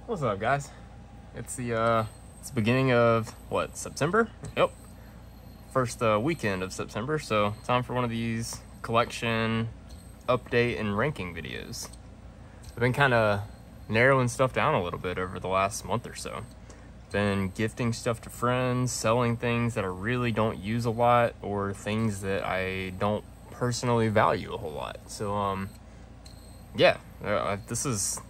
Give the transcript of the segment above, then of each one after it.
What's up, guys? It's the beginning of what, September? Yep, first weekend of September. So time for one of these collection update and ranking videos. I've been kind of narrowing stuff down a little bit over the last month or so. Been gifting stuff to friends, selling things that I really don't use a lot, or things that I don't personally value a whole lot. So yeah, this is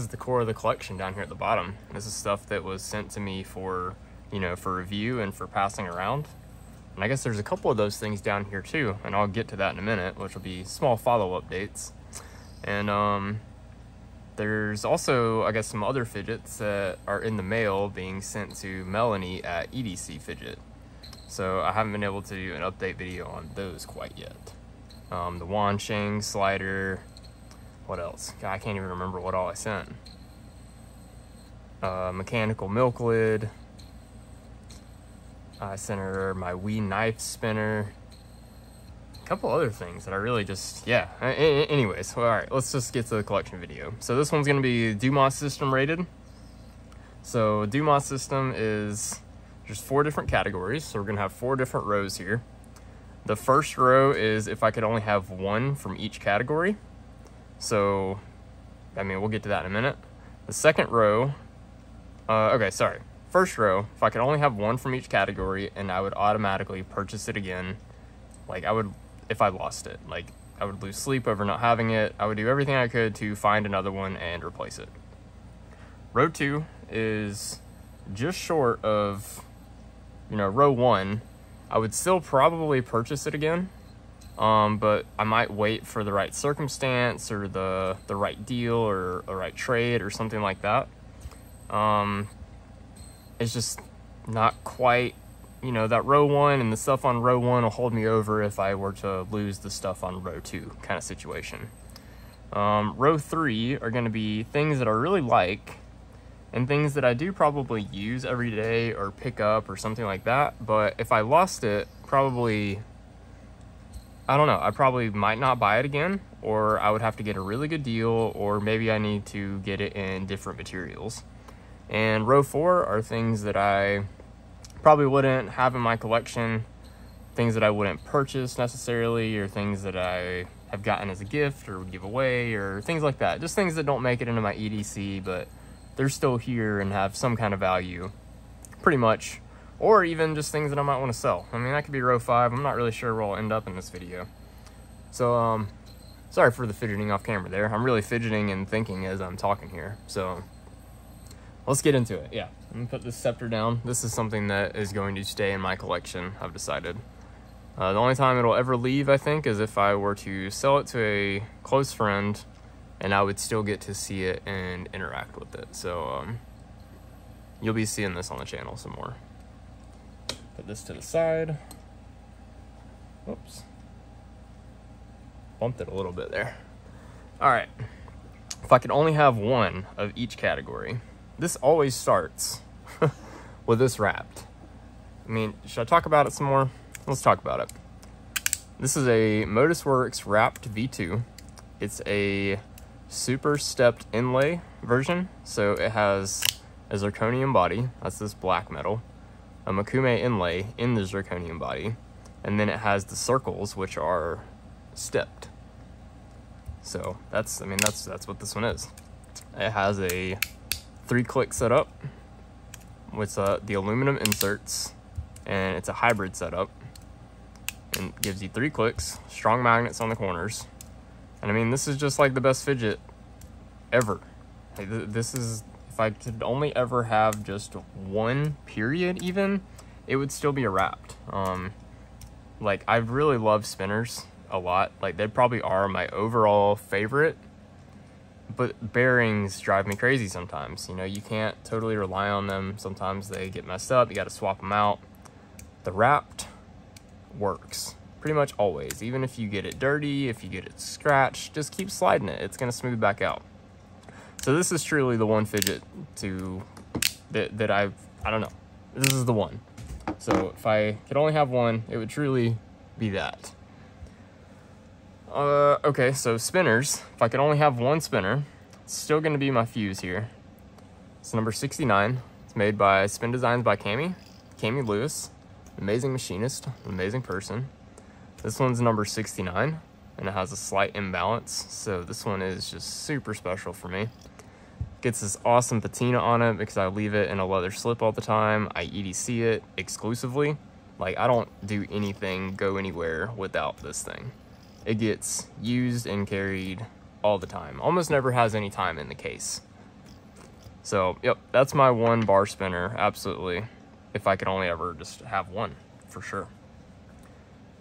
the core of the collection down here at the bottom. This is stuff that was sent to me for, for review and for passing around. And I guess there's a couple of those things down here too, and I'll get to that in a minute, which will be small follow updates. And there's also, I guess, some other fidgets that are in the mail being sent to Melanie at EDC Fidget. So I haven't been able to do an update video on those quite yet. The Wansheng slider. What else? God, I can't even remember what all I sent. Mechanical milk lid. I sent her my Wii knife spinner. A couple other things that I really just, yeah. Anyways, all right, let's just get to the collection video. So this one's gonna be Dumas system rated. So Dumas system is just 4 different categories. So we're gonna have 4 different rows here. The first row is if I could only have 1 from each category. So, I mean, we'll get to that in a minute. The second row, first row, if I could only have 1 from each category, and I would automatically purchase it again. Like, if I lost it, like, I would lose sleep over not having it. I would do everything I could to find another one and replace it. Row 2 is just short of, row 1. I would still probably purchase it again. But I might wait for the right circumstance or the right deal or the right trade or something like that. It's just not quite, that row 1 and the stuff on row 1 will hold me over if I were to lose the stuff on row 2 kind of situation. Row 3 are going to be things that I really like and things that I do probably use every day or pick up or something like that. But if I lost it, I don't know, I probably might not buy it again, or I would have to get a really good deal, or maybe I need to get it in different materials. And row 4 are things that I probably wouldn't have in my collection, things that I wouldn't purchase necessarily, or things that I have gotten as a gift or would give away, or things like that. Just things that don't make it into my EDC, but they're still here and have some kind of value, pretty much. Or even just things that I might want to sell. I mean, that could be row 5. I'm not really sure where I'll end up in this video. So, sorry for the fidgeting off camera there. I'm really fidgeting and thinking as I'm talking here. So, let's get into it. Yeah, I'm gonna put this scepter down. This is something that is going to stay in my collection, I've decided. The only time it'll ever leave, I think, is if I were to sell it to a close friend and I would still get to see it and interact with it. So, you'll be seeing this on the channel some more. Put this to the side. Whoops. Bumped it a little bit there. All right. If I could only have 1 of each category, this always starts with this wrapped. I mean, should I talk about it some more? Let's talk about it. This is a ModusWorks wrapped V2. It's a super stepped inlay version. So it has a zirconium body. That's this black metal. A Makume inlay in the zirconium body, and then it has the circles, which are stepped. So that's what this one is. It has a 3-click setup with the aluminum inserts, and it's a hybrid setup, and it gives you 3 clicks, strong magnets on the corners, and I mean, this is just like the best fidget ever. Like, this is, if I could only ever have just 1 period even, it would still be a wrapped. Like, I really love spinners a lot. Like, they probably are my overall favorite, but bearings drive me crazy sometimes. You can't totally rely on them. Sometimes they get messed up. You got to swap them out. The wrapped works pretty much always. Even if you get it dirty, if you get it scratched, just keep sliding it. It's going to smooth back out. So this is truly the one fidget that I don't know. This is the one. So if I could only have 1, it would truly be that. Okay, so spinners. If I could only have 1 spinner, it's still going to be my fuse here. It's number 69. It's made by Spin Designs by Cami Lewis, amazing machinist, amazing person. This one's number 69, and it has a slight imbalance, so this one is just super special for me. Gets this awesome patina on it because I leave it in a leather slip all the time. I EDC it exclusively. Like, I don't do anything go anywhere without this thing. It gets used and carried all the time. Almost never has any time in the case. So, yep, that's my one bar spinner, absolutely. If I could only ever just have one, for sure.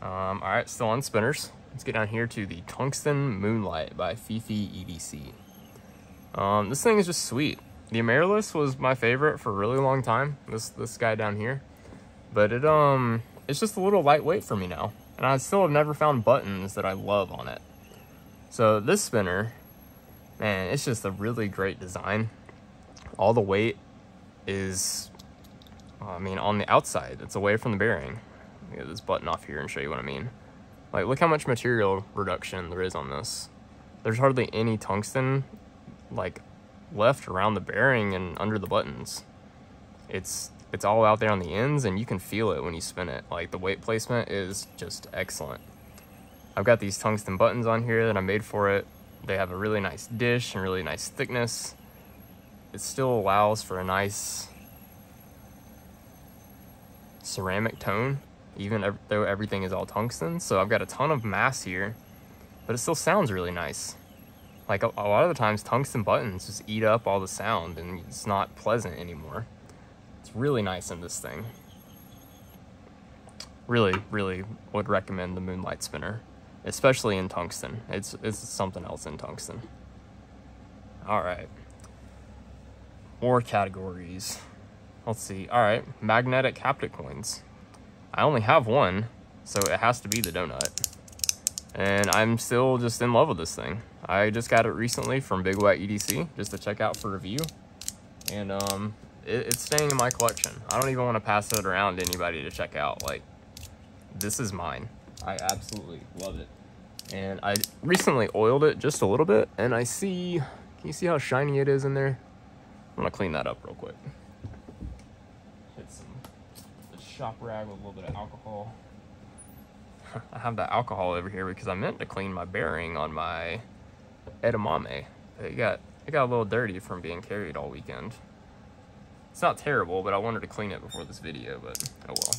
All right, still on spinners. Let's get down here to the Tungsten Moonlight by Fifi EDC. This thing is just sweet. The Amaryllis was my favorite for a really long time, this guy down here. But it's just a little lightweight for me now. And I still have never found buttons that I love on it. So this spinner, man, it's just a really great design. All the weight is, I mean, on the outside. It's away from the bearing. Let me get this button off here and show you what I mean. Like, look how much material reduction there is on this. There's hardly any tungsten, like, left around the bearing and under the buttons. It's all out there on the ends, and you can feel it when you spin it. Like, the weight placement is just excellent. I've got these tungsten buttons on here that I made for it. They have a really nice dish and really nice thickness. It still allows for a nice ceramic tone, even though everything is all tungsten. So I've got a ton of mass here, but it still sounds really nice. Like, a lot of the times tungsten buttons just eat up all the sound and it's not pleasant anymore. It's really nice in this thing. Really, really would recommend the Moonlight spinner, especially in tungsten. It's something else in tungsten. All right. More categories. Let's see. All right, magnetic haptic coins. I only have one, so it has to be the donut. And I'm still just in love with this thing. I just got it recently from Big White EDC just to check out for review. And it's staying in my collection. I don't even want to pass it around to anybody to check out. Like, this is mine. I absolutely love it. And I recently oiled it just a little bit, and I see, can you see how shiny it is in there? I'm gonna clean that up real quick. Hit the shop rag with a little bit of alcohol. I have that alcohol over here because I meant to clean my bearing on my edamame. It got a little dirty from being carried all weekend. It's not terrible, but I wanted to clean it before this video, but oh well.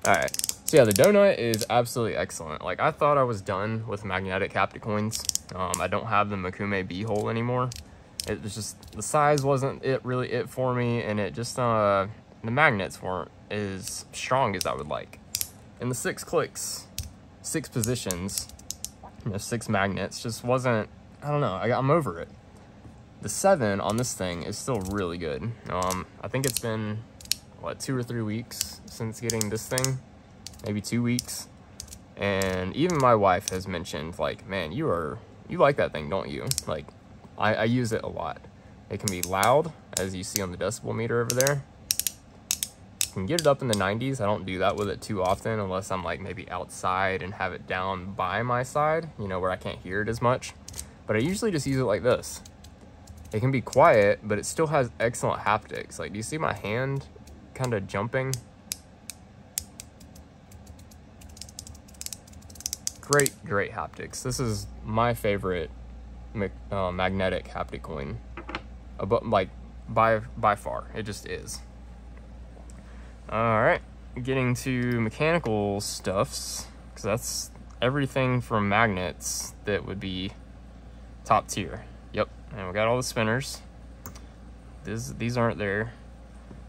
Alright, so yeah, the donut is absolutely excellent. Like, I thought I was done with magnetic haptic coins. I don't have the Makume B-hole anymore. It was just, the size wasn't really it for me, and it just, the magnets weren't as strong as I would like. And the 6 clicks, 6 positions, 6 magnets just wasn't, I don't know, I'm over it. The 7 on this thing is still really good. I think it's been, what, 2 or 3 weeks since getting this thing? Maybe 2 weeks. And even my wife has mentioned, like, man, you like that thing, don't you? Like, I use it a lot. It can be loud, as you see on the decibel meter over there. You can get it up in the 90s. I don't do that with it too often unless I'm like maybe outside and have it down by my side, you know, where I can't hear it as much. But I usually just use it like this. It can be quiet, but it still has excellent haptics. Like, do you see my hand kind of jumping? Great haptics. This is my favorite magnetic haptic coin, like by far. It just is. All right, getting to mechanical stuffs, because that's everything from magnets that would be top tier. Yep, and we got all the spinners. These aren't there.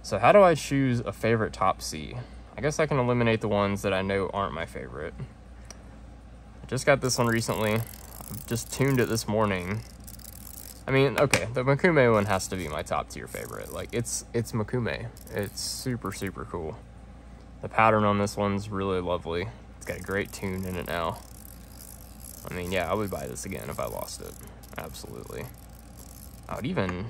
So how do I choose a favorite top C? I guess I can eliminate the ones that I know aren't my favorite. I just got this one recently. I've just tuned it this morning. I mean, okay, the Makume one has to be my top tier favorite. Like, it's Makume. It's super cool. The pattern on this one's really lovely. It's got a great tune in it now. I mean, yeah, I would buy this again if I lost it. Absolutely. I would even,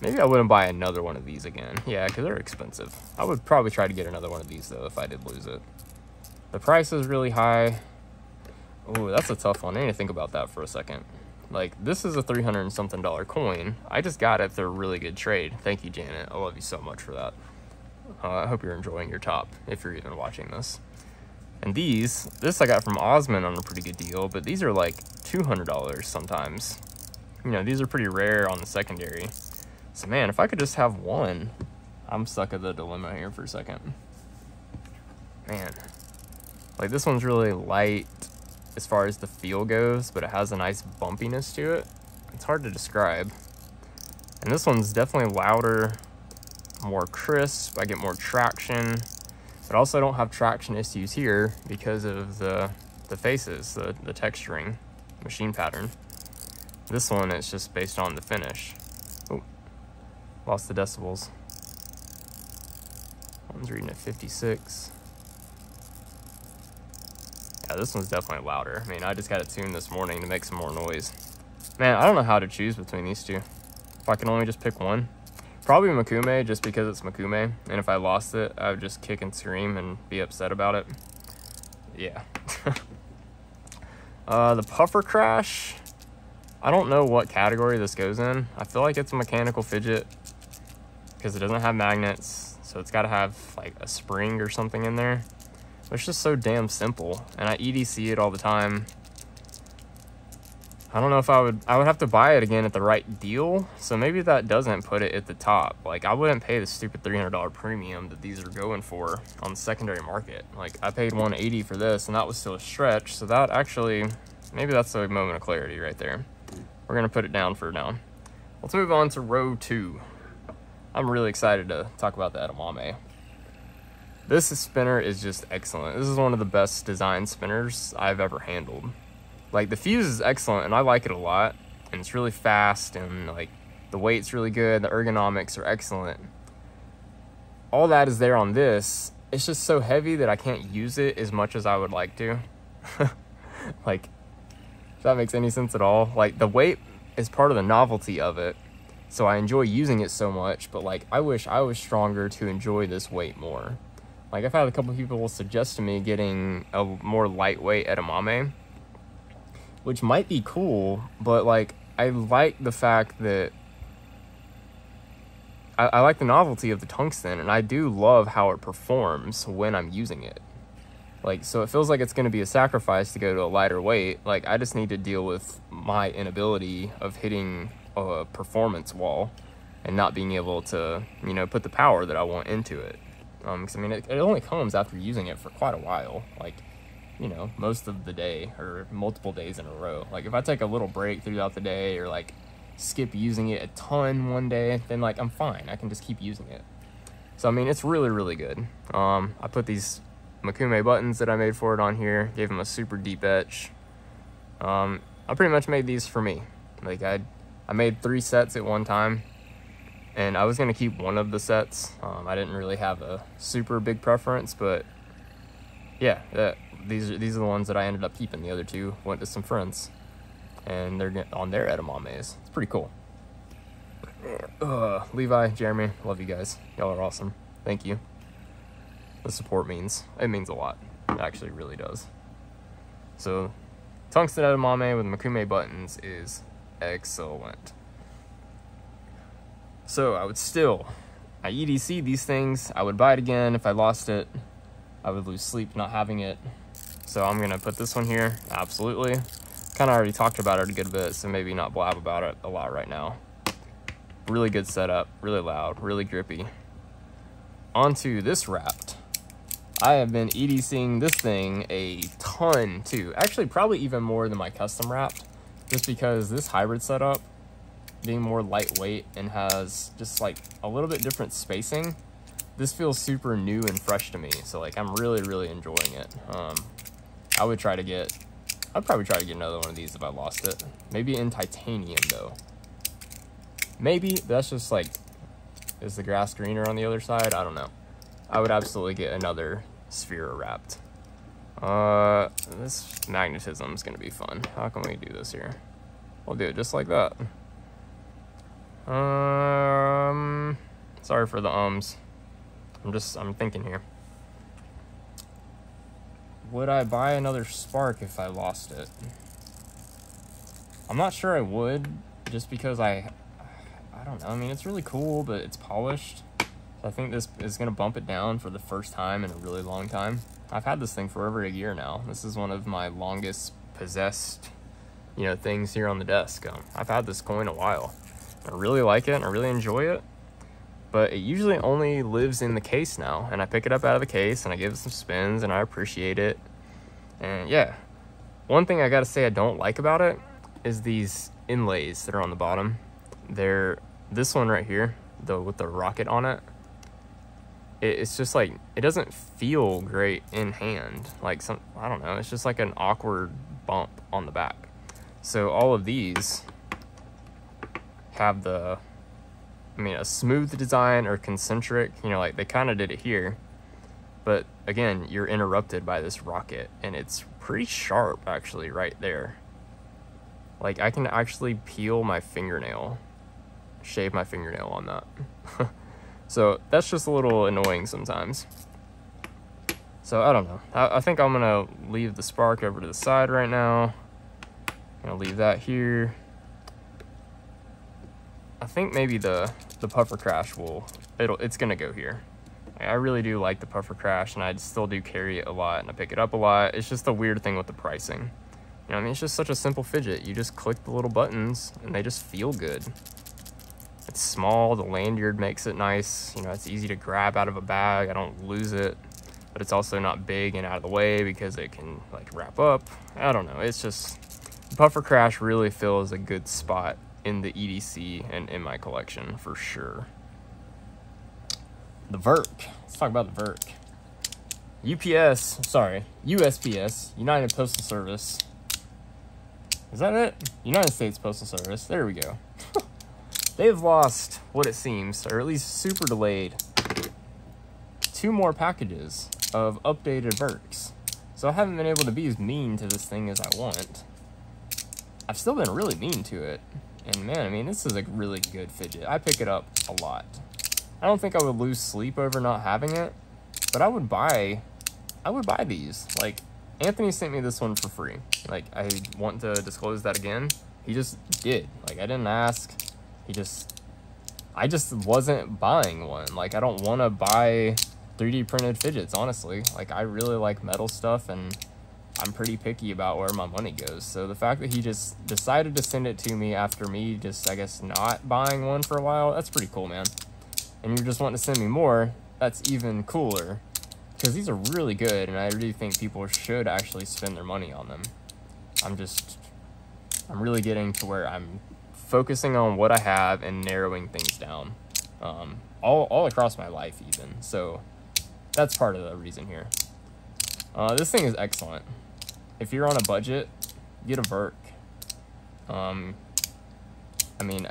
maybe I wouldn't buy another one of these again. Yeah, because they're expensive. I would probably try to get another one of these though if I did lose it. The price is really high. Oh, that's a tough one. I need to think about that for a second. Like, this is a $300 and something this I just got it through a really good trade. Thank you, Janet. I love you so much for that. I hope you're enjoying your top, if you're even watching this. And this I got from Osmond on a pretty good deal, but these are like $200 sometimes. You know, these are pretty rare on the secondary. So man, if I could just have one. I'm stuck at the dilemma here for a second. Man, like this one's really light as far as the feel goes, but it has a nice bumpiness to it. It's hard to describe. And this one's definitely louder, more crisp. I get more traction, but also I don't have traction issues here because of the faces, the texturing, machine pattern. This one, it's just based on the finish. Oh, lost the decibels. One's reading at 56. Yeah, this one's definitely louder. I mean, I just got it tuned this morning to make some more noise. Man, I don't know how to choose between these two. If I can only just pick one. Probably Makume, just because it's Makume. And if I lost it, I would just kick and scream and be upset about it. Yeah. The Puffer Crash. I don't know what category this goes in. I feel like it's a mechanical fidget because it doesn't have magnets. So it's got to have like a spring or something in there. It's just so damn simple. And I EDC it all the time. I don't know if I would have to buy it again at the right deal. So maybe that doesn't put it at the top. Like, I wouldn't pay the stupid $300 premium that these are going for on the secondary market. Like, I paid $180 for this, and that was still a stretch. So that actually, maybe that's a moment of clarity right there. We're gonna put it down for now. Let's move on to row 2. I'm really excited to talk about the edamame. This spinner is just excellent. This is one of the best design spinners I've ever handled. Like, the fuse is excellent, and I like it a lot, and it's really fast, and like the weight's really good, the ergonomics are excellent. All that is there on this. It's just so heavy that I can't use it as much as I would like to. Like, if that makes any sense at all. Like, the weight is part of the novelty of it, so I enjoy using it so much, but like, I wish I was stronger to enjoy this weight more. Like, I've had a couple people suggest to me getting a more lightweight edamame, which might be cool, but like, I like the fact that I like the novelty of the tungsten, and I do love how it performs when I'm using it. Like, so it feels like it's going to be a sacrifice to go to a lighter weight. Like, I just need to deal with my inability of hitting a performance wall and not being able to, you know, put the power that I want into it. Because I mean, it only comes after using it for quite a while. Like, you know, most of the day or multiple days in a row. Like, if I take a little break throughout the day or like skip using it a ton one day, then like, I'm fine. I can just keep using it. So I mean, it's really, really good. I put these Makume buttons that I made for it on here, gave them a super deep etch. I pretty much made these for me. Like, I made 3 sets at one time, and I was gonna keep one of the sets. I didn't really have a super big preference, but yeah, these are the ones that I ended up keeping. The other 2 went to some friends, and they're on their edamames. It's pretty cool. Levi, Jeremy, love you guys. Y'all are awesome. Thank you. The support means a lot. It actually really does. So, tungsten edamame with Makume buttons is excellent. So I EDC these things. I would buy it again. If I lost it, I would lose sleep not having it. So I'm gonna put this one here. Absolutely. Kind of already talked about it a good bit, so maybe not blab about it a lot right now. Really good setup, really loud, really grippy. Onto this Wrapped. I have been EDCing this thing a ton too. Actually, probably even more than my custom Wrapped, just because this hybrid setup, being more lightweight and has just like a little bit different spacing, this feels super new and fresh to me. So like, I'm really, really enjoying it. I'd probably try to get another one of these if I lost it. Maybe in titanium though. Maybe that's just like, is the grass greener on the other side? I don't know. I would absolutely get another sphere Wrapped. This magnetism is gonna be fun. How can we do this here? We'll do it just like that. Sorry for the ums. I'm thinking here. Would I buy another spark if I lost it? I'm not sure I would, just because I don't know. I mean, it's really cool, but it's polished. So I think this is going to bump it down for the first time in a really long time. I've had this thing for over a year now. This is one of my longest possessed, you know, things here on the desk. I've had this coin a while. I really like it and I really enjoy it, but it usually only lives in the case now. And I pick it up out of the case and I give it some spins and I appreciate it. And yeah, one thing I got to say I don't like about it is these inlays that are on the bottom. This one right here, with the rocket on it, it's just like, it doesn't feel great in hand. Like I don't know, it's just like an awkward bump on the back. So all of these have a smooth design or concentric, you know, like they kind of did it here. But again, you're interrupted by this rocket and it's pretty sharp actually right there. Like I can actually peel my fingernail, shave my fingernail on that. So that's just a little annoying sometimes. So I don't know. I think I'm gonna leave the spark over to the side right now. I'm gonna leave that here. I think maybe the puffer crash it's gonna go here. I really do like the puffer crash and I still do carry it a lot and I pick it up a lot. It's just a weird thing with the pricing. You know, I mean, it's just such a simple fidget. You just click the little buttons and they just feel good. It's small, the lanyard makes it nice. You know, it's easy to grab out of a bag. I don't lose it, but it's also not big and out of the way because it can like wrap up. I don't know. It's just, puffer crash really fills a good spot in the EDC and in my collection for sure. The Verk. Let's talk about the Verk. USPS, United Postal Service. Is that it? United States Postal Service. There we go. They've lost what it seems, or at least super delayed, 2 more packages of updated Verks. So I haven't been able to be as mean to this thing as I want. I've still been really mean to it. And man, I mean, this is a really good fidget. I pick it up a lot. I don't think I would lose sleep over not having it, but I would buy these. Like, Anthony sent me this one for free. Like, I want to disclose that again. He just did. Like, I didn't ask. I just wasn't buying one. Like, I don't want to buy 3D printed fidgets, honestly. Like, I really like metal stuff, and I'm pretty picky about where my money goes. So the fact that he just decided to send it to me after me just, I guess, not buying one for a while, that's pretty cool, man. And you're just wanting to send me more, that's even cooler. Because these are really good, and I really think people should actually spend their money on them. I'm really getting to where I'm focusing on what I have and narrowing things down. All across my life even. So that's part of the reason here. This thing is excellent. If you're on a budget, get a Verk. I mean,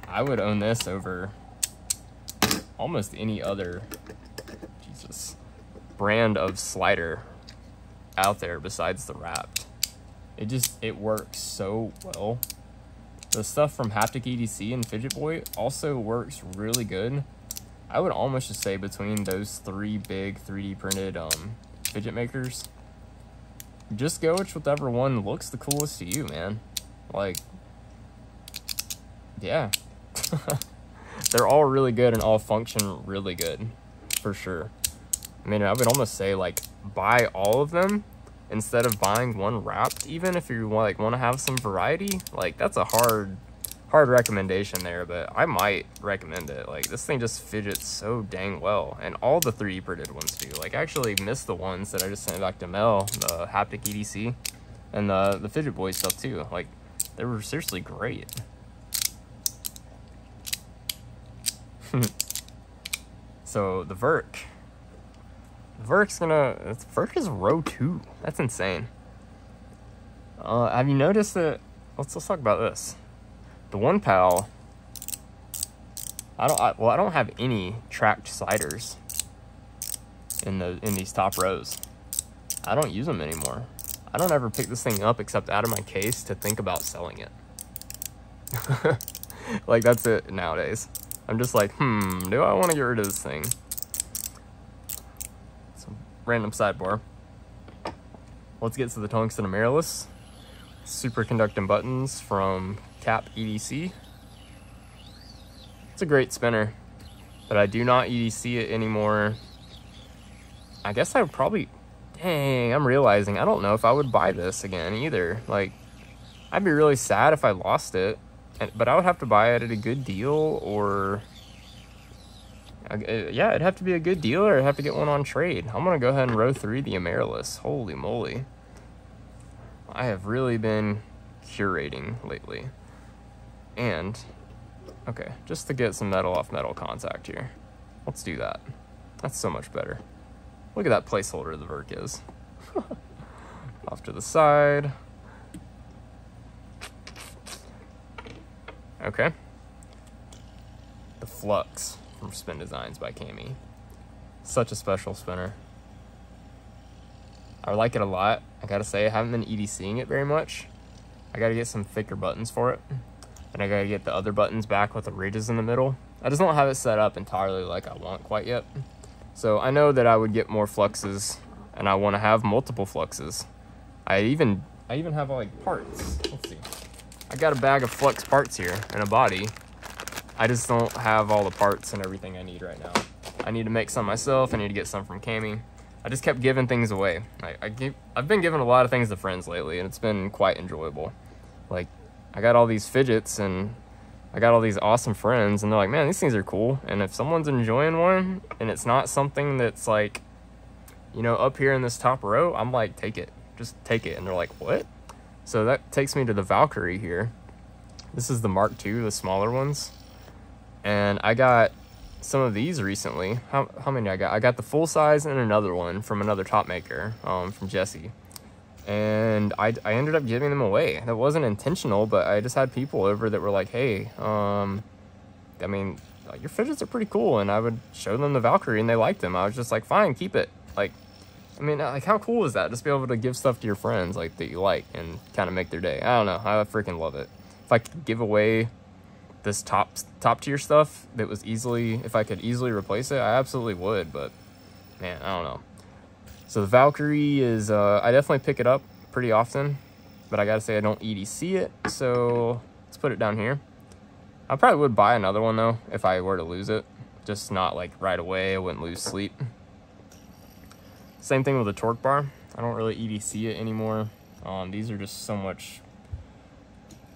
I would own this over almost any other brand of slider out there besides the Wrapped. It works so well. The stuff from Haptic EDC and Fidget Boy also works really good. I would almost just say between those 3 big 3D printed fidget makers, just go with whichever one looks the coolest to you, man. Like, yeah. They're all really good and all function really good, for sure. I mean, I would almost say, like, buy all of them instead of buying one Wrapped, even if you want to have some variety. Like, that's a hard recommendation there, but I might recommend it. Like, this thing just fidgets so dang well, and all the 3D printed ones do. Like, I actually missed the ones that I just sent back to Mel, the Haptic EDC, and the Fidget Boy stuff too. Like, they were seriously great. So the Verk is row 2. That's insane. Have you noticed that? Let's talk about this. The 1-pal. I don't have any tracked sliders in these top rows. I don't use them anymore. I don't ever pick this thing up except out of my case to think about selling it. Like, that's it nowadays. I'm just like, do I want to get rid of this thing? Some random sidebar. Let's get to the Tungsten Amaryllis. superconducting buttons from Cap EDC. It's a great spinner, but I do not EDC it anymore. I guess I would probably, dang, I'm realizing I don't know if I would buy this again either. Like, I'd be really sad if I lost it, but I would have to buy it at a good deal, or yeah, it'd have to be a good deal, or I'd have to get one on trade. I'm gonna go ahead and row 3 the Amaryllis. Holy moly. I have really been curating lately. And, okay, just to get some metal off metal contact here. Let's do that. That's so much better. Look at that placeholder the Verk is. Off to the side. Okay. The Flux from Spin Designs by Cami. Such a special spinner. I like it a lot. I gotta say, I haven't been EDCing it very much. I gotta get some thicker buttons for it. And I gotta get the other buttons back with the ridges in the middle. I just don't have it set up entirely like I want quite yet. So I know that I would get more fluxes, and I want to have multiple fluxes. I even have like parts. Let's see. I got a bag of flux parts here and a body. I just don't have all the parts and everything I need right now. I need to make some myself. I need to get some from Cami. I just kept giving things away. I've been giving a lot of things to friends lately, and it's been quite enjoyable. Like, I got all these fidgets, and I got all these awesome friends, and they're like, man, these things are cool. And if someone's enjoying one, and it's not something that's like, you know, up here in this top row, I'm like, take it. Just take it. And they're like, what? So that takes me to the Valkyrie here. This is the Mark II, the smaller ones. And I got some of these recently. How many I got? I got the full size and another one from another top maker, from Jesse. And I ended up giving them away. That wasn't intentional, but I just had people over that were like, hey, I mean, your fidgets are pretty cool. And I would show them the Valkyrie, and they liked them. I was just like, fine, keep it. Like, I mean, like, how cool is that? Just be able to give stuff to your friends, like, that you like, and kind of make their day. I don't know. I freaking love it. If I could give away this top tier stuff that was if I could easily replace it, I absolutely would. But, man, I don't know. So the Valkyrie is, I definitely pick it up pretty often, but I gotta say I don't EDC it, so let's put it down here. I probably would buy another one though, if I were to lose it. Just not like right away, I wouldn't lose sleep. Same thing with the torque bar. I don't really EDC it anymore. These are just so much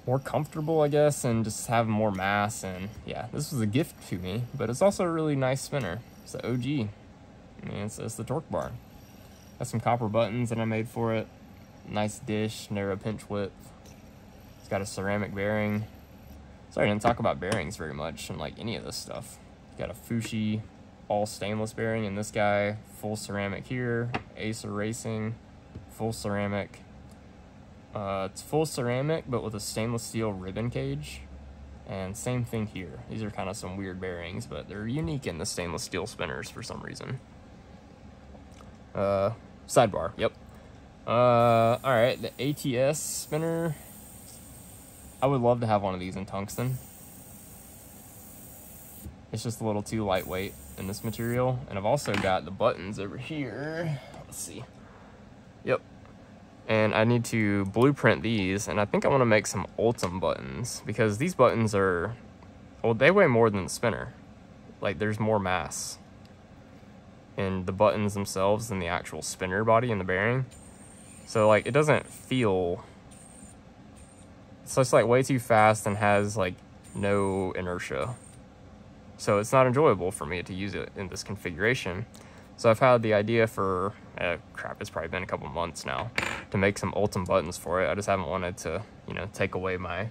more comfortable, I guess, and just have more mass, and yeah, this was a gift to me, but it's also a really nice spinner. It's the OG. I mean, it's the torque bar. Got some copper buttons that I made for it. Nice dish, narrow pinch width. It's got a ceramic bearing. Sorry, I didn't talk about bearings very much and like any of this stuff. Got a Fushi all stainless bearing in this guy. Full ceramic here. Acer Racing, full ceramic. It's full ceramic, but with a stainless steel ribbon cage. And same thing here. These are kind of some weird bearings, but they're unique in the stainless steel spinners for some reason. Sidebar, yep. Alright, the ATS spinner. I would love to have one of these in tungsten. It's just a little too lightweight in this material. And I've also got the buttons over here. Let's see. Yep. And I need to blueprint these, and I think I want to make some Ultim buttons, because these buttons are, well, they weigh more than the spinner. Like, there's more mass in the buttons themselves than the actual spinner body and the bearing. So like, it doesn't feel, so it's like way too fast and has like no inertia. So it's not enjoyable for me to use it in this configuration. So I've had the idea for, crap, it's probably been a couple months now, to make some Ultim buttons for it. I just haven't wanted to, you know, take away my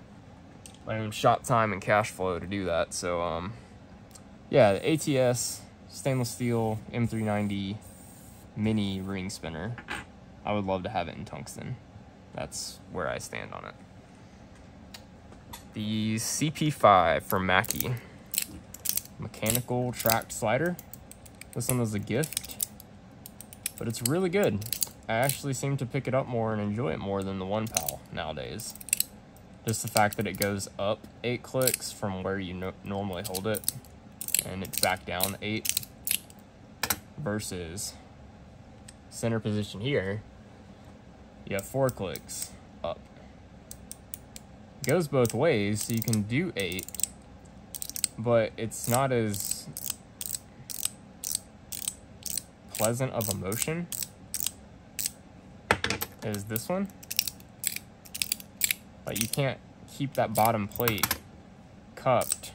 own shop time and cash flow to do that. So yeah, the ATS stainless steel M390 mini ring spinner. I would love to have it in tungsten. That's where I stand on it. The CP5 from Mackie. Mechanical tracked slider. This one was a gift, but it's really good. I actually seem to pick it up more and enjoy it more than the 1-pal nowadays. Just the fact that it goes up 8 clicks from where you normally hold it, and it's back down 8, versus center position here, you have 4 clicks up. It goes both ways, so you can do 8, but it's not as pleasant of a motion as this one. Like, you can't keep that bottom plate cupped.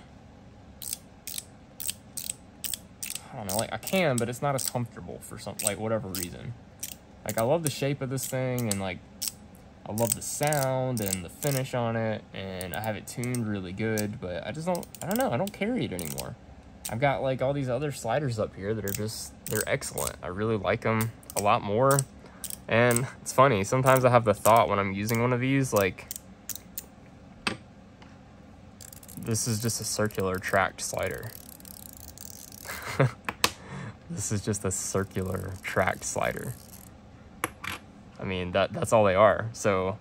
I don't know, like I can, but it's not as comfortable for some, like, whatever reason. Like, I love the shape of this thing, and like I love the sound and the finish on it, and I have it tuned really good, but I don't know, I don't carry it anymore. I've got like all these other sliders up here that are just, they're excellent. I really like them a lot more. And it's funny, sometimes I have the thought when I'm using one of these, like, this is just a circular tracked slider. This is just a circular tracked slider. I mean, that's all they are. So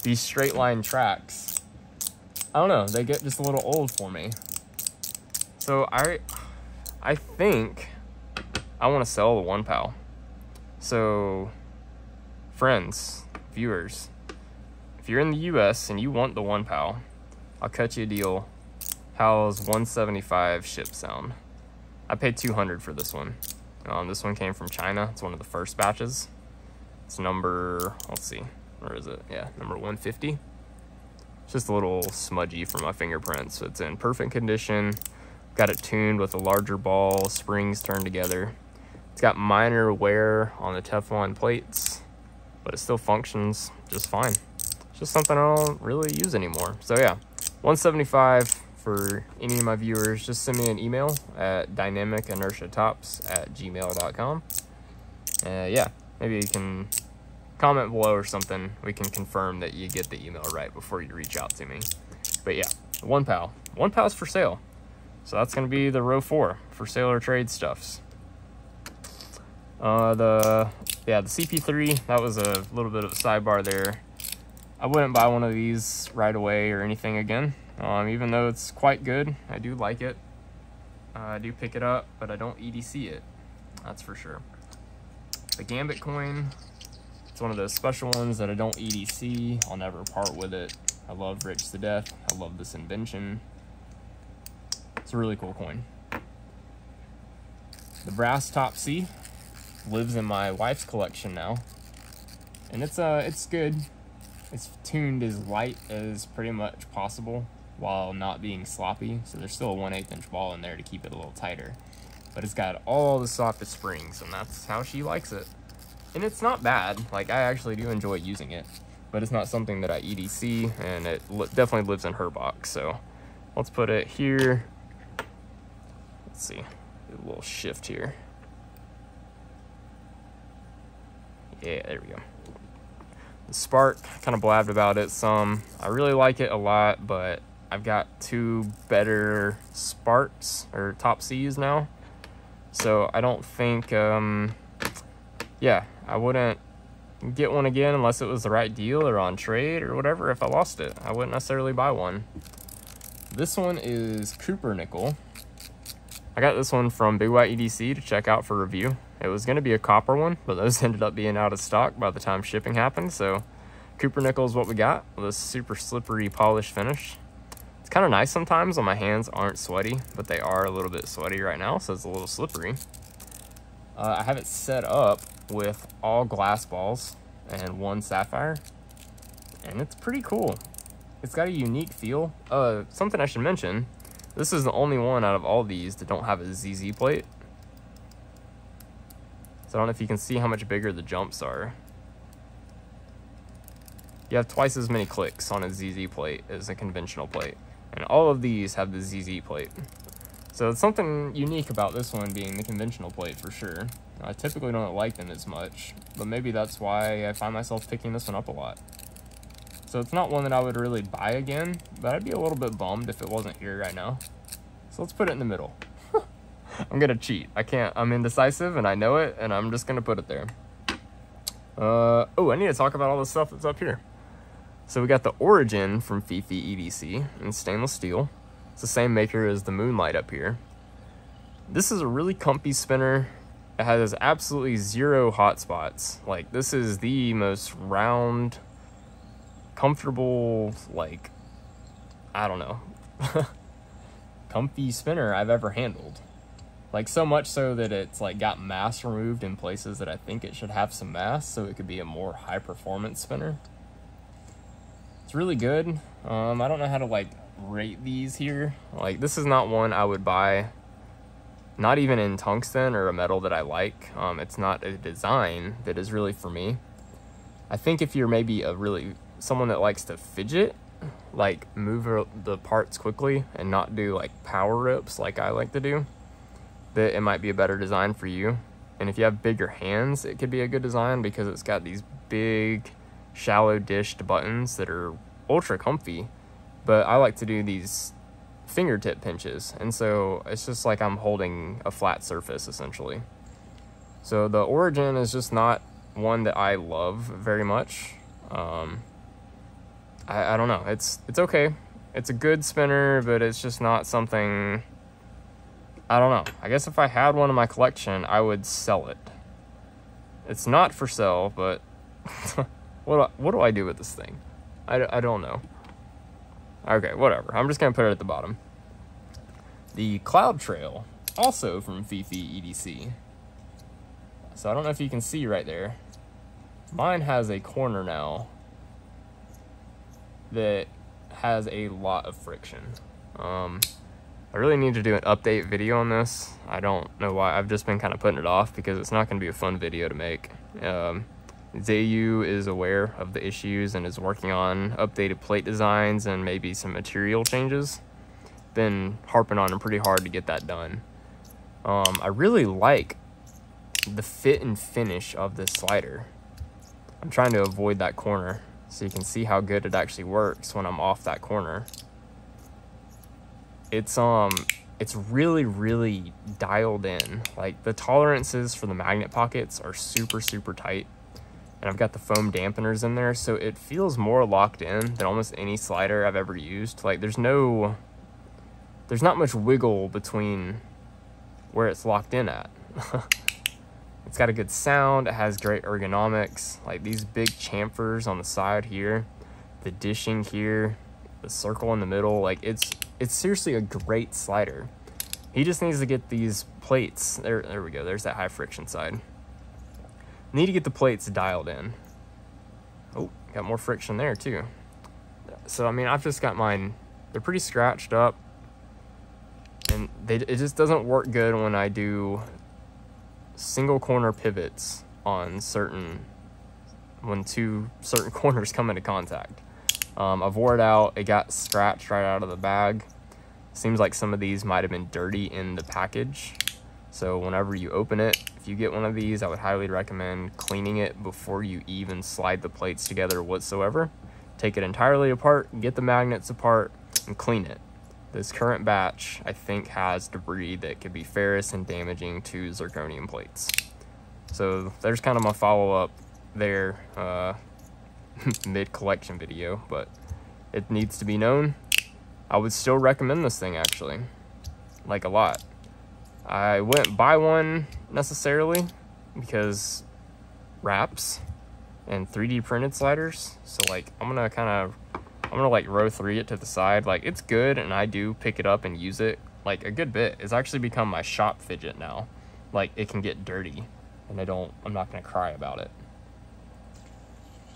these straight line tracks, I don't know, they get just a little old for me. So I think I want to sell the 1 PAL. So friends, viewers, if you're in the US and you want the 1 PAL, I'll cut you a deal. How's 175 ship sound? I paid $200 for this one. This one came from China. It's one of the first batches. It's number, let's see, where is it? Yeah, number 150. It's just a little smudgy from my fingerprints. So it's in perfect condition. Got it tuned with a larger ball, springs turned together. It's got minor wear on the Teflon plates, but it still functions just fine. It's just something I don't really use anymore. So yeah, 175 for any of my viewers. Just send me an email at dynamicinertiatops@gmail.com. Yeah, maybe you can comment below or something. We can confirm that you get the email right before you reach out to me. But yeah, 1 PAL. 1 PAL's for sale. So that's going to be the row 4 for sale or trade stuffs. The CP3, that was a little bit of a sidebar there. I wouldn't buy one of these right away or anything again. Even though it's quite good, I do like it. I do pick it up, but I don't EDC it. That's for sure. The Gambit coin, it's one of those special ones that I don't EDC. I'll never part with it. I love Rich to death. I love this invention. It's a really cool coin. The brass top C lives in my wife's collection now, and it's good. It's tuned as light as pretty much possible while not being sloppy. So there's still a 1/8 inch ball in there to keep it a little tighter, but it's got all the softest springs, and that's how she likes it. And it's not bad. Like, I actually do enjoy using it, but it's not something that I EDC, and it definitely lives in her box. So let's put it here. Let's see, do a little shift here. Yeah, there we go. The Spark, kind of blabbed about it some. I really like it a lot, but I've got 2 better Sparks or top C's now. So I don't think, yeah, I wouldn't get one again unless it was the right deal or on trade or whatever. If I lost it, I wouldn't necessarily buy one. This one is Cooper Nickel. I got this one from Big White EDC to check out for review. It was going to be a copper one, but those ended up being out of stock by the time shipping happened. So Cooper Nickel is what we got with a super slippery polished finish. It's kind of nice sometimes when my hands aren't sweaty, but they are a little bit sweaty right now, so it's a little slippery. I have it set up with all glass balls and 1 sapphire, and it's pretty cool. It's got a unique feel. Something I should mention, this is the only one out of all these that don't have a ZZ plate. So I don't know if you can see how much bigger the jumps are. You have twice as many clicks on a ZZ plate as a conventional plate. And all of these have the ZZ plate. So it's something unique about this one being the conventional plate for sure. I typically don't like them as much, but maybe that's why I find myself picking this one up a lot. So it's not one that I would really buy again, but I'd be a little bit bummed if it wasn't here right now. So let's put it in the middle. I'm gonna cheat. I can't. I'm indecisive and I know it, and I'm just gonna put it there. Oh, I need to talk about all the stuff that's up here. So we got the Origin from Fifi EDC in stainless steel. It's the same maker as the Moonlight up here. This is a really comfy spinner. It has absolutely 0 hot spots. Like, this is the most round, comfortable, like, I don't know, comfy spinner I've ever handled. Like, so much so that it's like got mass removed in places that I think it should have some mass, so it could be a more high performance spinner. It's really good. I don't know how to like rate these here. Like, this is not one I would buy, not even in tungsten or a metal that I like. It's not a design that is really for me. I think if you're maybe someone that likes to fidget, like move the parts quickly and not do like power rips like I like to do, that it might be a better design for you. And if you have bigger hands, it could be a good design because it's got these big shallow dished buttons that are ultra comfy. But I like to do these fingertip pinches, and so it's just like I'm holding a flat surface essentially. So the Origin is just not one that I love very much. I don't know, it's okay, it's a good spinner, but it's just not something, I don't know. I guess if I had one in my collection, I would sell it. It's not for sale, but what do I do with this thing? I don't know. Okay, whatever. I'm just gonna put it at the bottom. The Cloud Trail, also from Fifi EDC. So I don't know if you can see right there. Mine has a corner now that has a lot of friction. I really need to do an update video on this. I don't know why. I've just been kind of putting it off because it's not going to be a fun video to make. Zayu is aware of the issues and is working on updated plate designs and maybe some material changes. Been harping on him pretty hard to get that done. I really like the fit and finish of this slider. I'm trying to avoid that corner so you can see how good it actually works when I'm off that corner. It's really, really dialed in. Like, the tolerances for the magnet pockets are super, super tight. And I've got the foam dampeners in there, so it feels more locked in than almost any slider I've ever used. Like, there's not much wiggle between where it's locked in at. It's got a good sound, it has great ergonomics, like these big chamfers on the side here, the dishing here, the circle in the middle, like it's seriously a great slider. He just needs to get these plates, there we go, there's that high friction side. Need to get the plates dialed in. Oh, got more friction there too. So I mean, I've just got mine, they're pretty scratched up, and it just doesn't work good when I do single corner pivots on when two certain corners come into contact. I've wore it out, it got scratched right out of the bag. Seems like some of these might have been dirty in the package. So whenever you open it, if you get one of these, I would highly recommend cleaning it before you even slide the plates together whatsoever. Take it entirely apart, get the magnets apart, and clean it. This current batch, I think, has debris that could be ferrous and damaging to zirconium plates. So there's kind of my follow-up there, mid-collection video, but it needs to be known. I would still recommend this thing, actually, like a lot. I wouldn't buy one necessarily because wraps and 3D printed sliders. So like I'm gonna like row 3 it to the side. Like, it's good, and I do pick it up and use it like a good bit. It's actually become my shop fidget now. Like, it can get dirty, and I'm not gonna cry about it.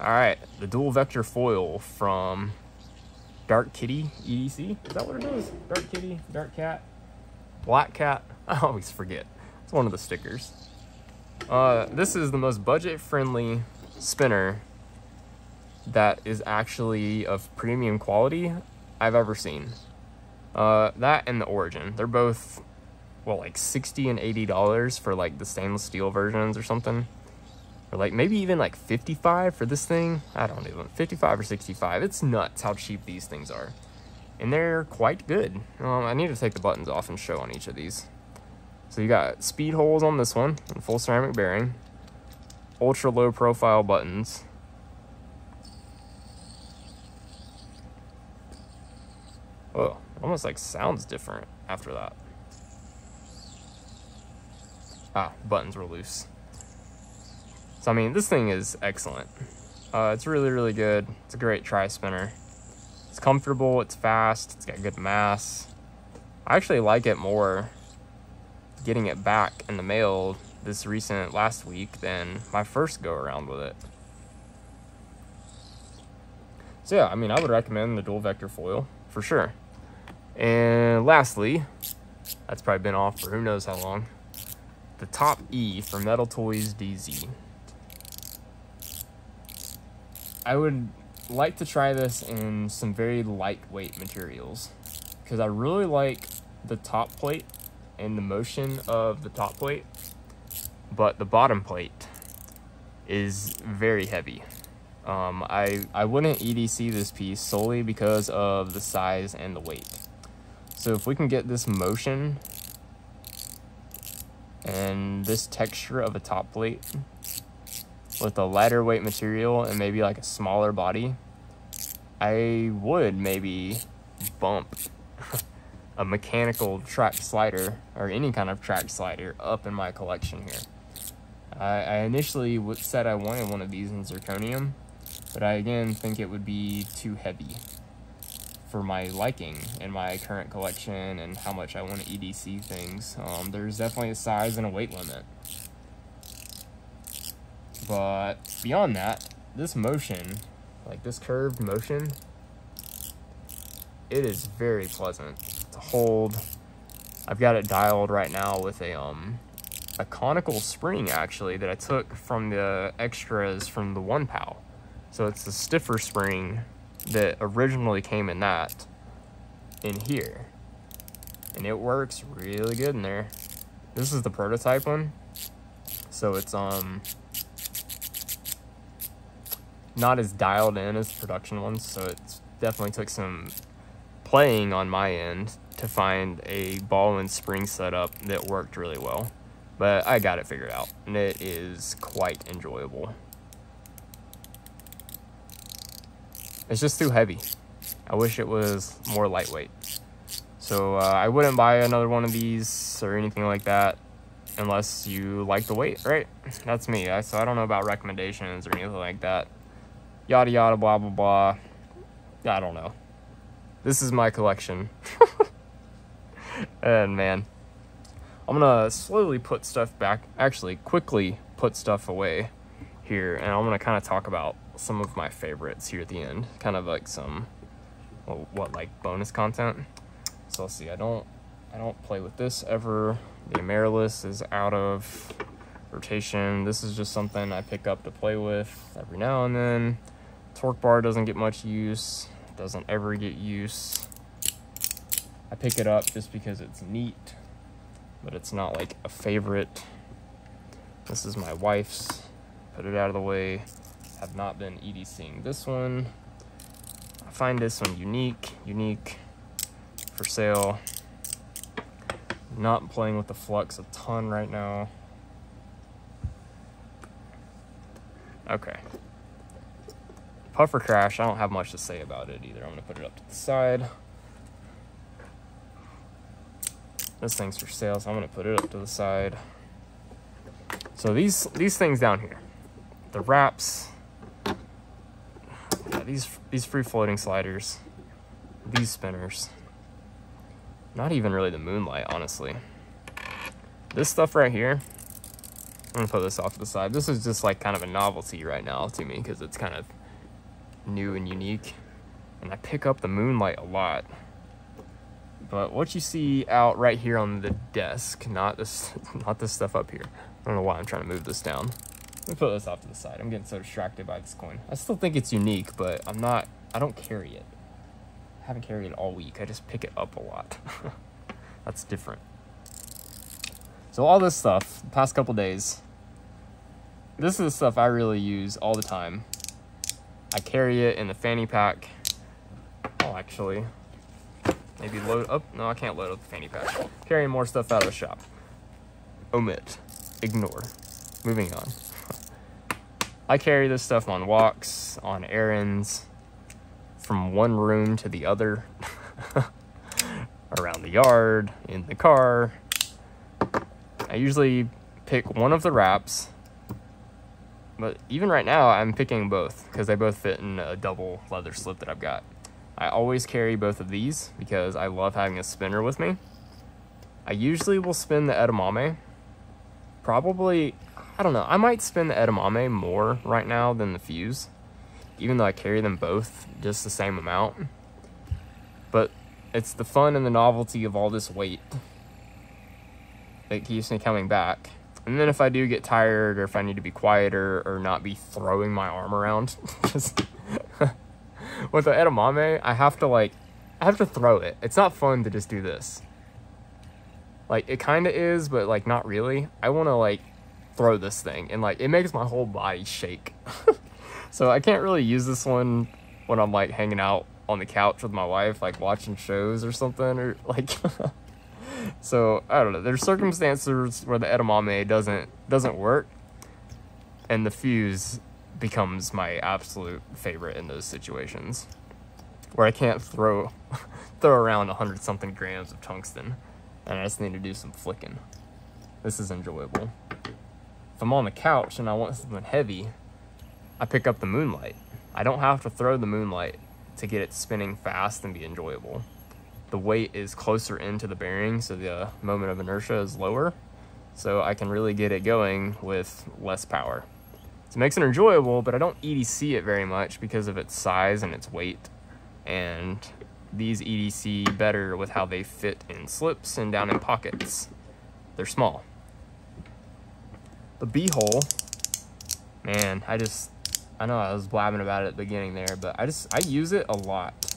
All right, the dual vector foil from Dark Kitty EDC. Is that what it is? Dark Kitty, Dark Cat, Black Cat. I always forget. It's one of the stickers. This is the most budget-friendly spinner that is actually of premium quality I've ever seen. That and the Origin. They're both, well, like $60 and $80 for like the stainless steel versions or something. Or like maybe even like $55 for this thing. I don't even, $55 or $65. It's nuts how cheap these things are. And they're quite good. I need to take the buttons off and show on each of these. So you got speed holes on this one, and full ceramic bearing. Ultra low profile buttons. Oh, almost like sounds different after that. Ah, buttons were loose. So I mean, this thing is excellent. It's really, really good. It's a great tri-spinner. It's comfortable, it's fast, it's got good mass. I actually like it more getting it back in the mail this recent last week than my first go around with it. So yeah, I mean, I would recommend the dual vector foil for sure. And lastly, that's probably been off for who knows how long, the Top E for Metal Toys DZ. I would like to try this in some very lightweight materials because I really like the top plate and the motion of the top plate, but the bottom plate is very heavy. I wouldn't EDC this piece solely because of the size and the weight. So if we can get this motion and this texture of a top plate with a lighter weight material and maybe like a smaller body, I would maybe bump a mechanical track slider or any kind of track slider up in my collection here. I initially said I wanted one of these in zirconium, but I again think it would be too heavy for my liking in my current collection and how much I want to EDC things. There's definitely a size and a weight limit. But beyond that, this motion, like this curved motion, it is very pleasant to hold. I've got it dialed right now with a conical spring actually that I took from the extras from the 1-PAL. So it's a stiffer spring that originally came in that in here, and it works really good in there. This is the prototype one, so it's not as dialed in as the production ones, so it's definitely took some playing on my end to find a ball and spring setup that worked really well, but I got it figured out and it is quite enjoyable. It's just too heavy. I wish it was more lightweight. So I wouldn't buy another one of these or anything like that unless you like the weight, right? That's me. So I don't know about recommendations or anything like that. Yada yada blah blah blah. I don't know. This is my collection. And man, I'm gonna slowly put stuff back, actually quickly put stuff away here, and I'm gonna kind of talk about some of my favorites here at the end, kind of like some, well, what, like bonus content. So let's see, I don't play with this ever. The Amaryllis is out of rotation. This is just something I pick up to play with every now and then. Torque bar doesn't get much use, doesn't ever get use. I pick it up just because it's neat, but it's not like a favorite. This is my wife's, put it out of the way. Have not been EDCing this one. I find this one unique for sale. Not playing with the flux a ton right now. Okay. Puffer Crash, I don't have much to say about it either. I'm gonna put it up to the side. This thing's for sale, so I'm gonna put it up to the side. So these things down here, the wraps, yeah, these free floating sliders, these spinners, not even really the Moonlight, honestly. This stuff right here, I'm gonna put this off to the side. This is just like kind of a novelty right now to me because it's kind of new and unique, and I pick up the Moonlight a lot. But what you see out right here on the desk, not this stuff up here. I don't know why I'm trying to move this down. Let me put this off to the side. I'm getting so distracted by this coin. I still think it's unique, but I don't carry it. I haven't carried it all week. I just pick it up a lot. That's different. So all this stuff, the past couple days, this is the stuff I really use all the time. I carry it in the fanny pack. Oh, actually, maybe load up. No, I can't load up the fanny pack. Carrying more stuff out of the shop. Omit. Ignore. Moving on. I carry this stuff on walks, on errands, from one room to the other, around the yard, in the car. I usually pick one of the wraps, but even right now I'm picking both because they both fit in a double leather slip that I've got. I always carry both of these because I love having a spinner with me. I usually will spin the edamame. Probably, I don't know, I might spin the edamame more right now than the fuse, even though I carry them both just the same amount. But it's the fun and the novelty of all this weight that keeps me coming back. And then if I do get tired, or if I need to be quieter or not be throwing my arm around, just with the edamame, I have to throw it. It's not fun to just do this. Like, it kind of is, but like not really. I want to like throw this thing, and like it makes my whole body shake. So I can't really use this one when I'm like hanging out on the couch with my wife, like watching shows or something, or like so I don't know, there's circumstances where the edamame doesn't work, and the fuse becomes my absolute favorite in those situations where I can't throw around 100 something grams of tungsten and I just need to do some flicking. This is enjoyable. If I'm on the couch and I want something heavy, I pick up the Moonlight. I don't have to throw the Moonlight to get it spinning fast and be enjoyable. The weight is closer into the bearing, so the moment of inertia is lower, so I can really get it going with less power. So it makes it enjoyable, but I don't EDC it very much because of its size and its weight. And these EDC better with how they fit in slips and down in pockets. They're small. The B-hole, man, I know I was blabbing about it at the beginning there, but I use it a lot.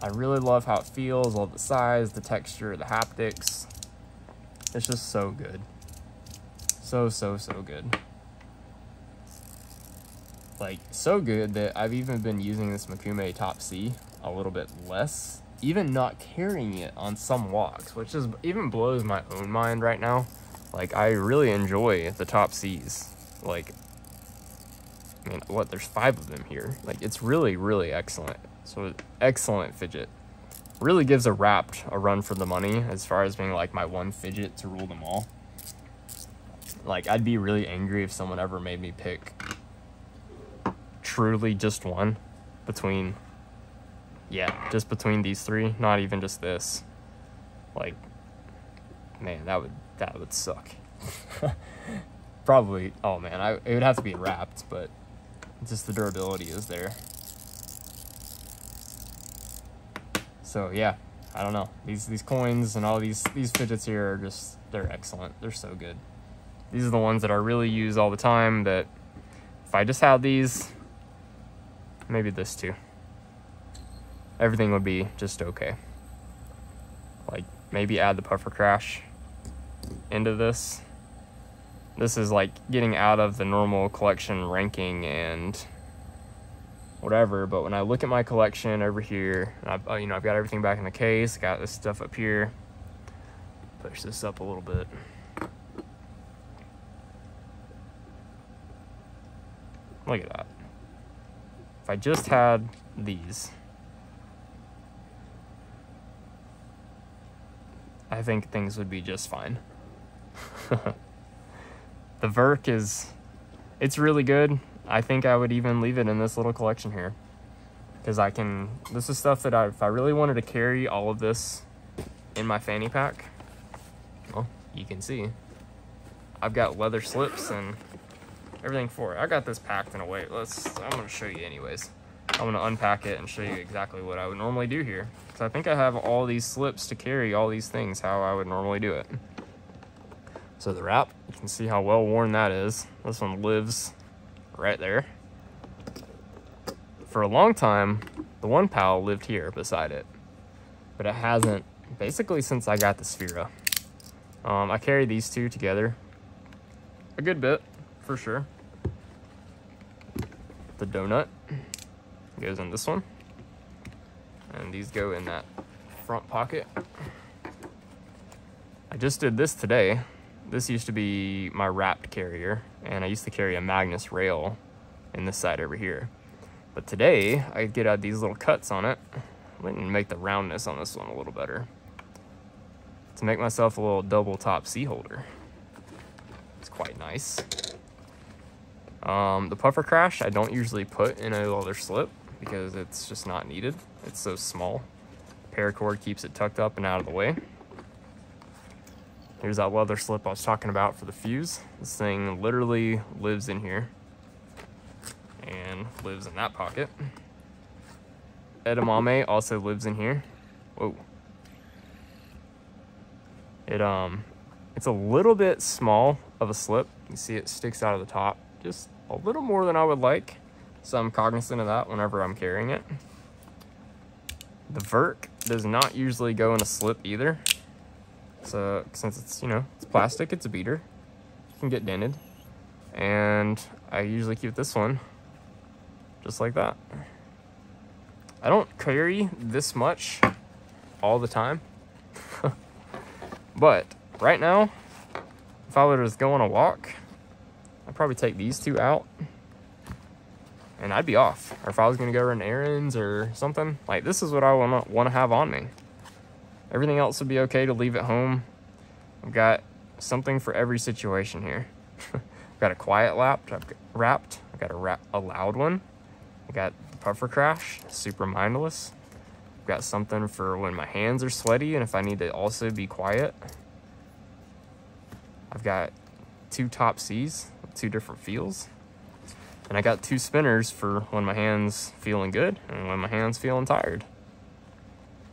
I really love how it feels, love the size, the texture, the haptics. It's just so good. So good. Like, so good that I've even been using this Makume Top C a little bit less, even not carrying it on some walks, which is even blows my own mind right now. Like, I really enjoy the Top Cs. Like, I mean, what, there's 5 of them here. Like, it's really excellent. So, excellent fidget. Really gives a Wrapped a run for the money as far as being like my one fidget to rule them all. Like, I'd be really angry if someone ever made me pick truly just one between, yeah, just between these 3, not even just this. Like, man, that would suck. Probably, oh man, it would have to be Wrapped, but just the durability is there. So yeah, I don't know. These coins and all these fidgets here are just, they're excellent. They're so good. These are the ones that I really use all the time, that if I just had these, maybe this too, everything would be just okay. Like, maybe add the puffer crash into this. This is like getting out of the normal collection ranking and whatever, but when I look at my collection over here, I've got everything back in the case, got this stuff up here. Push this up a little bit. Look at that. If I just had these, I think things would be just fine. The Verk it's really good. I think I would even leave it in this little collection here, because this is stuff that if I really wanted to carry all of this in my fanny pack, well, you can see I've got leather slips and everything for it. I got this packed in a way. I'm going to show you anyways. I'm going to unpack it and show you exactly what I would normally do here, because I think I have all these slips to carry all these things how I would normally do it. So the wrap, you can see how well worn that is. This one lives right there. For a long time, the one pal lived here beside it, but it hasn't basically since I got the Sphera. I carry these two together a good bit, for sure. The donut goes in this one, and these go in that front pocket. I just did this today. This used to be my wrapped carrier, and I used to carry a Magnus rail in this side over here. But today, I get out these little cuts on it. Let me make the roundness on this one a little better, to make myself a little double top C holder. It's quite nice. The puffer crash I don't usually put in a leather slip, because it's just not needed. It's so small. Paracord keeps it tucked up and out of the way. Here's that leather slip I was talking about for the fuse. This thing literally lives in here and lives in that pocket. Edamame also lives in here. Whoa. It's a little bit small of a slip. You see it sticks out of the top just a little more than I would like. So I'm cognizant of that whenever I'm carrying it. The vert does not usually go in a slip either. So since it's, you know, it's plastic, it's a beater. It can get dented. And I usually keep this one just like that. I don't carry this much all the time. But right now, if I were to just go on a walk, I'd probably take these two out and I'd be off. Or if I was gonna go run errands or something, like this is what I wanna have on me. Everything else would be okay to leave at home. I've got something for every situation here. I've got a quiet wrapped. I've got a loud one. I got the puffer crash, super mindless. I've got something for when my hands are sweaty and if I need to also be quiet. I've got 2 top C's with 2 different feels. And I got 2 spinners for when my hand's feeling good and when my hand's feeling tired.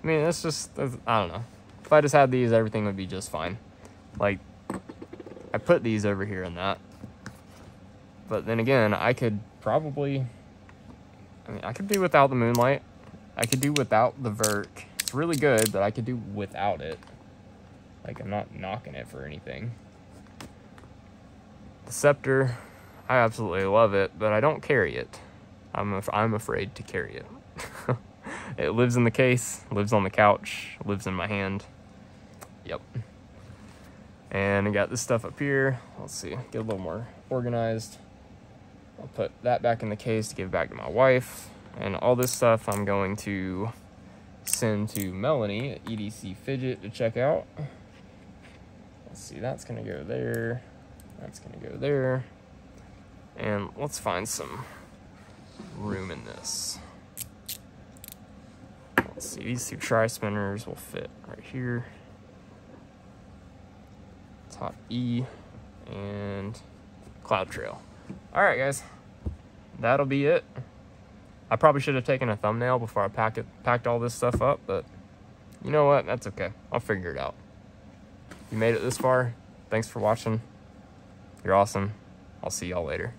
I mean, it's just, I don't know. If I just had these, everything would be just fine. Like, I put these over here and that. But then again, I could probably, I could do without the Moonlight. I could do without the vert. It's really good, but I could do without it. Like, I'm not knocking it for anything. The scepter, I absolutely love it, but I don't carry it. I'm afraid to carry it. It lives in the case, lives on the couch, lives in my hand. Yep. And I got this stuff up here. Let's see, get a little more organized. I'll put that back in the case to give back to my wife. And all this stuff I'm going to send to Melanie at EDC Fidget to check out. Let's see, that's gonna go there. That's gonna go there. And let's find some room in this. Let's see, these 2 tri-spinners will fit right here. Top E and Cloud Trail. All right, guys, that'll be it. I probably should have taken a thumbnail before I packed all this stuff up, but you know what? That's okay. I'll figure it out. You made it this far. Thanks for watching. You're awesome. I'll see y'all later.